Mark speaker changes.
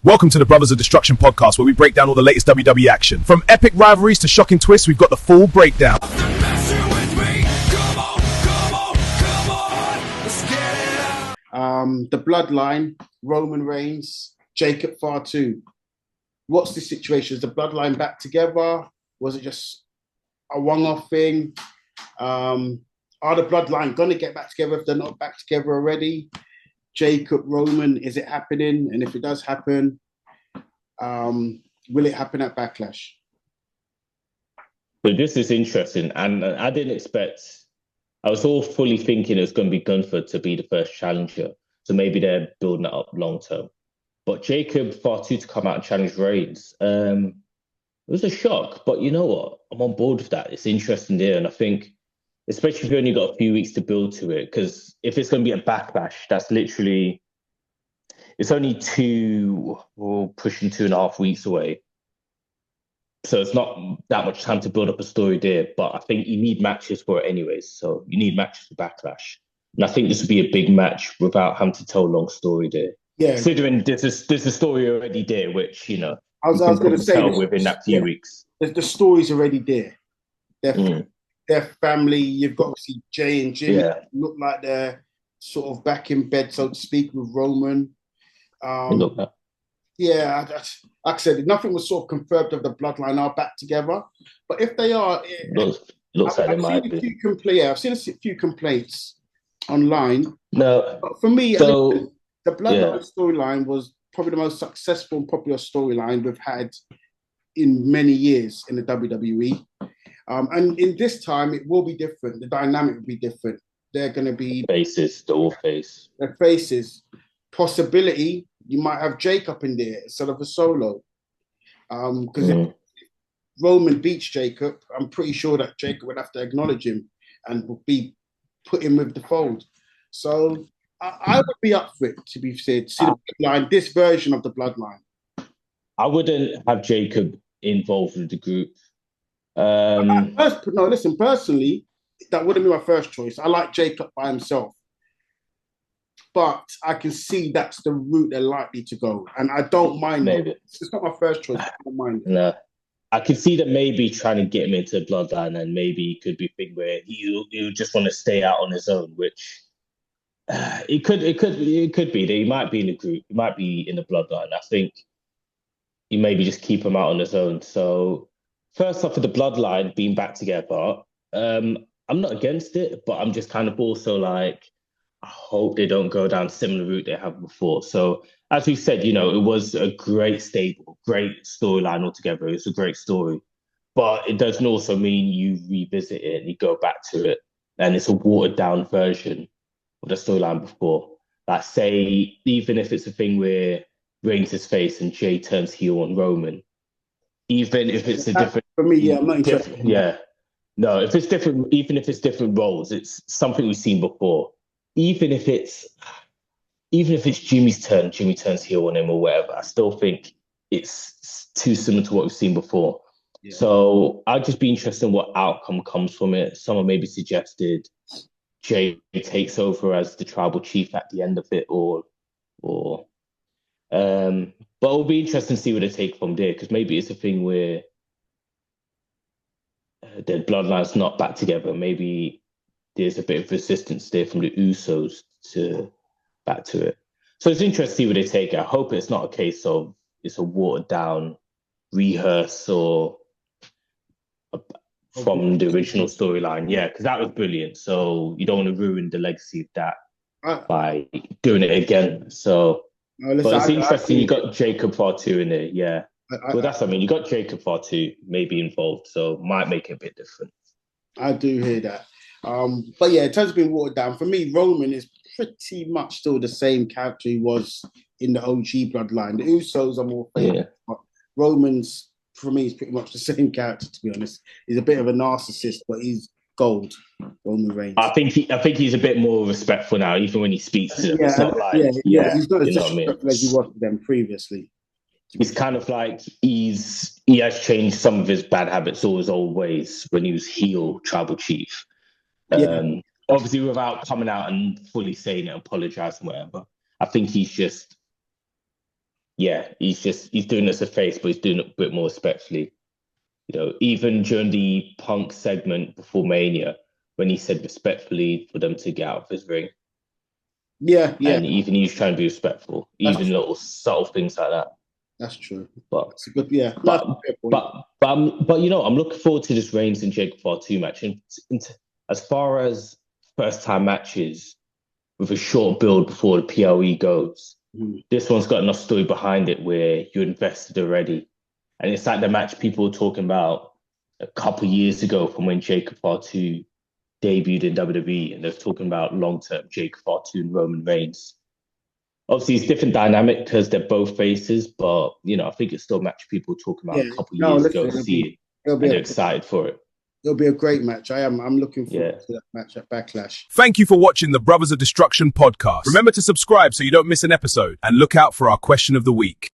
Speaker 1: Welcome to the Brothers of Destruction podcast, where we break down all the latest WWE action. From epic rivalries to shocking twists, we've got the full breakdown.
Speaker 2: The Bloodline, Roman Reigns, Jacob Fatu. What's the situation? Is the Bloodline back together? Was it just a one-off thing? Are the Bloodline going to get back together if they're not back together already? Jacob, Roman, is it happening? And if it does happen, will it happen at Backlash?
Speaker 3: But this is interesting, and I didn't expect. I was all fully thinking it was going to be Gunther to be the first challenger, so maybe they're building it up long term. But Jacob Fatu to come out and challenge Reigns, it was a shock. But you know what? I'm on board with that. It's interesting there, and I think, especially if you only got a few weeks to build to it, because if it's going to be a Backlash, that's literally, it's only pushing 2.5 weeks away. So it's not that much time to build up a story there, but I think you need matches for it anyways. So you need matches for Backlash. And I think this would be a big match without having to tell a long story there.
Speaker 2: Yeah.
Speaker 3: Considering there's a story already there, which, you know,
Speaker 2: I was going to say,
Speaker 3: within that few weeks.
Speaker 2: The story's already there. Their family, you've got to see Jay and Jim look like they're sort of back in bed, so to speak, with Roman. Yeah, like I said, nothing was sort of confirmed of the Bloodline are back together. But if they are,
Speaker 3: looks like they might be.
Speaker 2: I've seen a few complaints online.
Speaker 3: No,
Speaker 2: but for me, the Bloodline storyline was probably the most successful and popular storyline we've had in many years in the WWE. And in this time, it will be different. The dynamic will be different. They're going to be
Speaker 3: faces, the all face.
Speaker 2: Their faces. Possibility, you might have Jacob in there instead of a solo. Because if Roman beats Jacob, I'm pretty sure that Jacob would have to acknowledge him and would be put him with the fold. So I would be up for it, to be said. See the Bloodline, this version of the Bloodline.
Speaker 3: I wouldn't have Jacob involved with the group.
Speaker 2: Personally, that wouldn't be my first choice. I like Jacob by himself. But I can see that's the route they're likely to go. And I don't mind it. It's not my first choice. I don't mind it.
Speaker 3: No. I could see them maybe trying to get him into the Bloodline, and maybe it could be a thing where he'll just want to stay out on his own, which it could be that he might be in the group, he might be in the Bloodline. I think you maybe just keep him out on his own. So first off, for the Bloodline being back together, I'm not against it, but I'm just kind of also like, I hope they don't go down a similar route they have before. So as we said, you know, it was a great stable, great storyline altogether. It's a great story, but it doesn't also mean you revisit it and you go back to it, and it's a watered down version of the storyline before. Like, say, even if it's a thing where Reigns is face and Jay turns heel on Roman, even if it's a different...
Speaker 2: For me, I'm not interested.
Speaker 3: No, if it's different, even if it's different roles, it's something we've seen before. Even if it's Jimmy's turn, Jimmy turns heel on him or whatever, I still think it's too similar to what we've seen before. Yeah. So I'd just be interested in what outcome comes from it. Someone maybe suggested Jay takes over as the tribal chief at the end of it, but it'll be interesting to see what they take from there, because maybe it's a thing where the Bloodline's not back together. Maybe there's a bit of resistance there from the Usos to back to it. So it's interesting to see where they take it. I hope it's not a case of it's a watered down rehearse or from the original storyline. Yeah, because that was brilliant. So you don't want to ruin the legacy of that by doing it again. So, but it's interesting. You got Jacob Fatu in there. Yeah. Well, that's what I mean. You got Jacob Fatu maybe involved, so might make it a bit different.
Speaker 2: I do hear that. But yeah, in terms of being watered down, for me, Roman is pretty much still the same character he was in the OG Bloodline. The Usos are more famous, but Roman's, for me, is pretty much the same character, to be honest. He's a bit of a narcissist, but he's gold, Roman Reigns.
Speaker 3: I think he's a bit more respectful now, even when he speaks to them. It's not like,
Speaker 2: he's not as disrespectful as he was to them previously.
Speaker 3: It's kind of like he has changed some of his bad habits or his old ways when he was heel tribal chief. Obviously, without coming out and fully saying it, apologizing, whatever. I think he's just Yeah, he's doing it as a face, but he's doing it a bit more respectfully. You know, even during the Punk segment before Mania, when he said respectfully for them to get out of his ring,
Speaker 2: Yeah, yeah,
Speaker 3: and even he's trying to be respectful,
Speaker 2: that's
Speaker 3: even
Speaker 2: true.
Speaker 3: little subtle things like that.
Speaker 2: That's true.
Speaker 3: But
Speaker 2: That's a good, yeah. No, that's
Speaker 3: but
Speaker 2: a fair point.
Speaker 3: but you know, I'm looking forward to this Reigns and Jake Paul 2 match. And as far as first time matches with a short build before the PLE goes, this one's got enough story behind it where you're invested already. And it's like the match people were talking about a couple years ago from when Jacob R2 debuted in WWE, and they're talking about long-term Jacob R2 and Roman Reigns. Obviously, it's different dynamic because they're both faces, but you know, I think it's still a match people were talking about
Speaker 2: Yeah.
Speaker 3: a couple
Speaker 2: No,
Speaker 3: years
Speaker 2: listen,
Speaker 3: ago, seeing,
Speaker 2: it'll be
Speaker 3: and
Speaker 2: a
Speaker 3: they're excited for it.
Speaker 2: it'll be a great match. I'm looking forward
Speaker 3: Yeah.
Speaker 2: to that match at Backlash.
Speaker 1: Thank you for watching the Brothers of Destruction podcast. Remember to subscribe so you don't miss an episode, and look out for our question of the week.